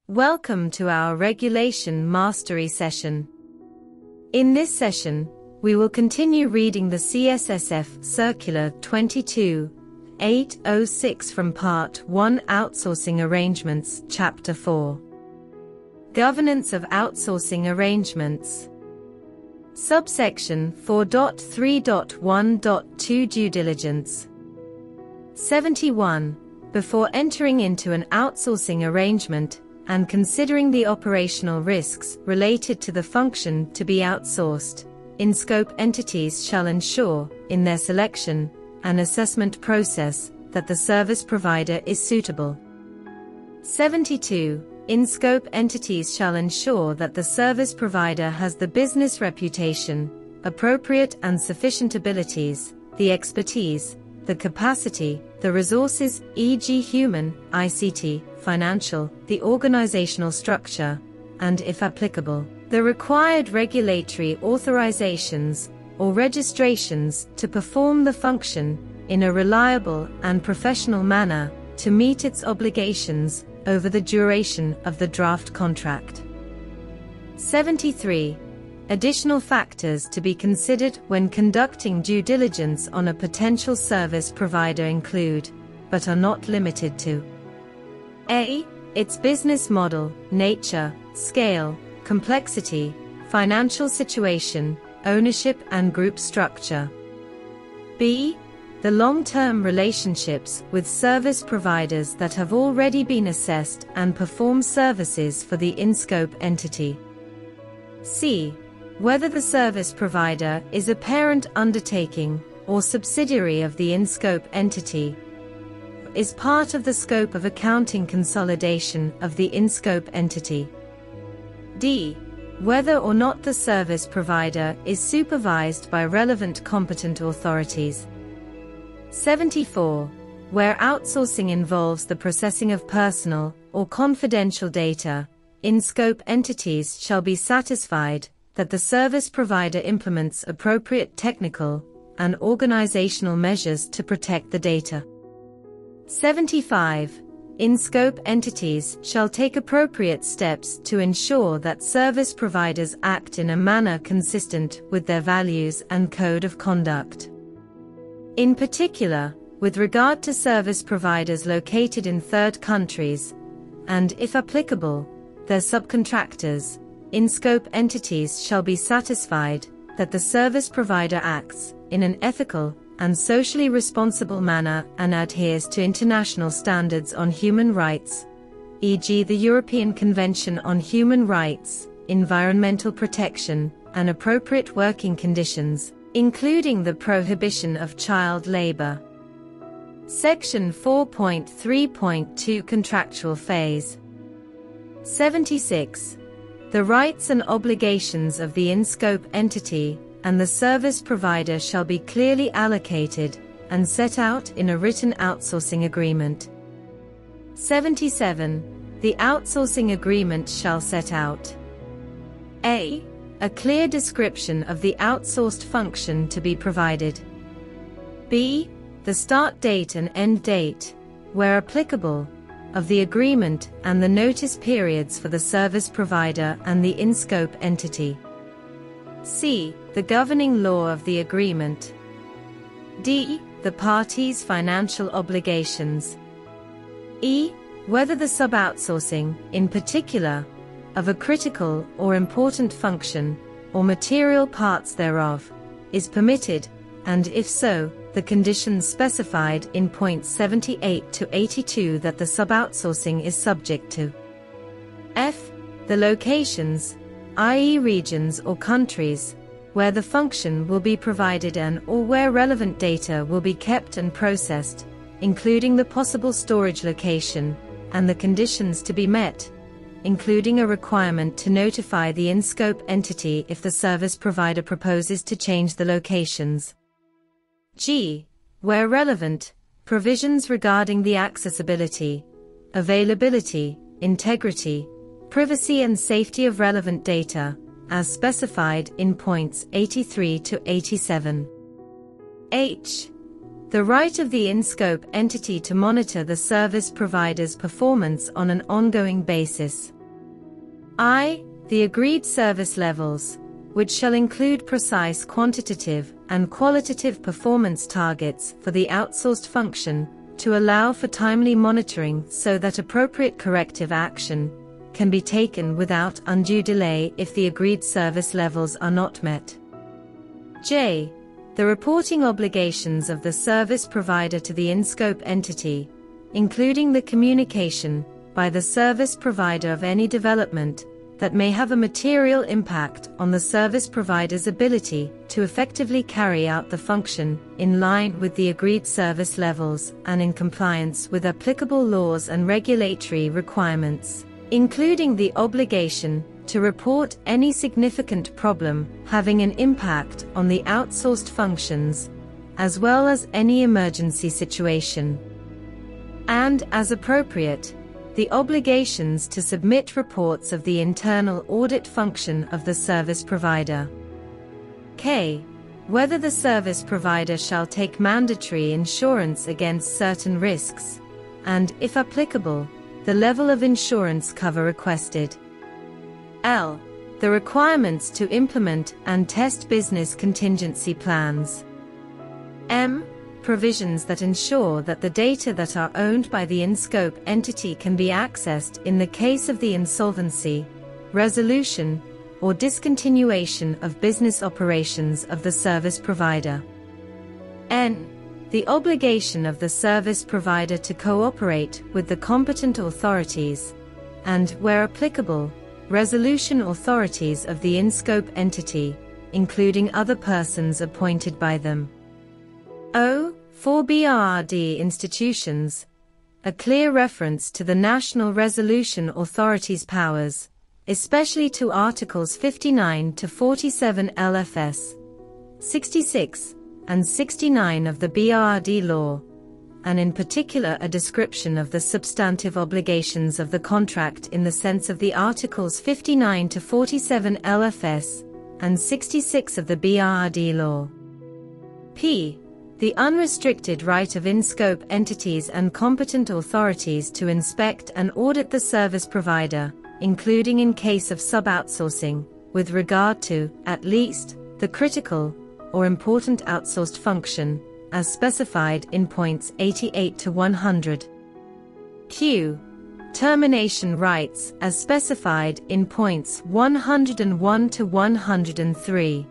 Welcome to our Regulation Mastery session. In this session, we will continue reading the CSSF Circular 22-806 from Part 1 Outsourcing Arrangements, Chapter 4. Governance of Outsourcing Arrangements. Subsection 4.3.1.2 Due diligence. 71. Before entering into an outsourcing arrangement, and considering the operational risks related to the function to be outsourced, in-scope entities shall ensure, in their selection and assessment process, that the service provider is suitable. 72. In-scope entities shall ensure that the service provider has the business reputation, appropriate and sufficient abilities, the expertise, the capacity, the resources, e.g. human, ICT, financial, the organizational structure, and if applicable, the required regulatory authorizations or registrations to perform the function in a reliable and professional manner to meet its obligations over the duration of the draft contract. 73. Additional factors to be considered when conducting due diligence on a potential service provider include, but are not limited to: A. Its business model, nature, scale, complexity, financial situation, ownership and group structure. B. The long-term relationships with service providers that have already been assessed and perform services for the in-scope entity. C. Whether the service provider is a parent undertaking or subsidiary of the in-scope entity, is part of the scope of accounting consolidation of the in-scope entity. D. Whether or not the service provider is supervised by relevant competent authorities. 74. Where outsourcing involves the processing of personal or confidential data, in-scope entities shall be satisfied that the service provider implements appropriate technical and organizational measures to protect the data. 75. In-scope entities shall take appropriate steps to ensure that service providers act in a manner consistent with their values and code of conduct. In particular, with regard to service providers located in third countries, and if applicable, their subcontractors, in-scope entities shall be satisfied that the service provider acts in an ethical and socially responsible manner and adheres to international standards on human rights, e.g. the European Convention on Human Rights, environmental protection, and appropriate working conditions, including the prohibition of child labor. Section 4.3.2 Contractual Phase. 76. The rights and obligations of the in-scope entity and the service provider shall be clearly allocated and set out in a written outsourcing agreement. 77. The outsourcing agreement shall set out: A. A clear description of the outsourced function to be provided. B. The start date and end date, where applicable, of the agreement and the notice periods for the service provider and the in-scope entity. C. The governing law of the agreement. D. The parties' financial obligations. E. Whether the sub-outsourcing, in particular, of a critical or important function, or material parts thereof, is permitted, and if so, the conditions specified in points 78 to 82 that the sub-outsourcing is subject to. F. The locations, i.e. regions or countries, where the function will be provided and or where relevant data will be kept and processed, including the possible storage location, and the conditions to be met, including a requirement to notify the in-scope entity if the service provider proposes to change the locations. G. Where relevant, provisions regarding the accessibility, availability, integrity, privacy and safety of relevant data, as specified in points 83 to 87. H. The right of the in-scope entity to monitor the service provider's performance on an ongoing basis. I. The agreed service levels, which shall include precise quantitative and qualitative performance targets for the outsourced function, to allow for timely monitoring so that appropriate corrective action can be taken without undue delay if the agreed service levels are not met. J. The reporting obligations of the service provider to the in-scope entity, including the communication by the service provider of any development that may have a material impact on the service provider's ability to effectively carry out the function in line with the agreed service levels and in compliance with applicable laws and regulatory requirements, including the obligation to report any significant problem having an impact on the outsourced functions, as well as any emergency situation. And, as appropriate, the obligations to submit reports of the internal audit function of the service provider. K. Whether the service provider shall take mandatory insurance against certain risks, and, if applicable, the level of insurance cover requested. L. The requirements to implement and test business contingency plans. M. Provisions that ensure that the data that are owned by the in-scope entity can be accessed in the case of the insolvency, resolution, or discontinuation of business operations of the service provider. N. The obligation of the service provider to cooperate with the competent authorities, and, where applicable, resolution authorities of the in-scope entity, including other persons appointed by them. O. For BRRD institutions, a clear reference to the National Resolution Authority's powers, especially to Articles 59 to 47 LFS 66 and 69 of the BRRD law, and in particular a description of the substantive obligations of the contract in the sense of the Articles 59 to 47 LFS and 66 of the BRRD law. P. The unrestricted right of in-scope entities and competent authorities to inspect and audit the service provider, including in case of sub-outsourcing, with regard to, at least, the critical or important outsourced function, as specified in points 88 to 100. Q. Termination rights as specified in points 101 to 103.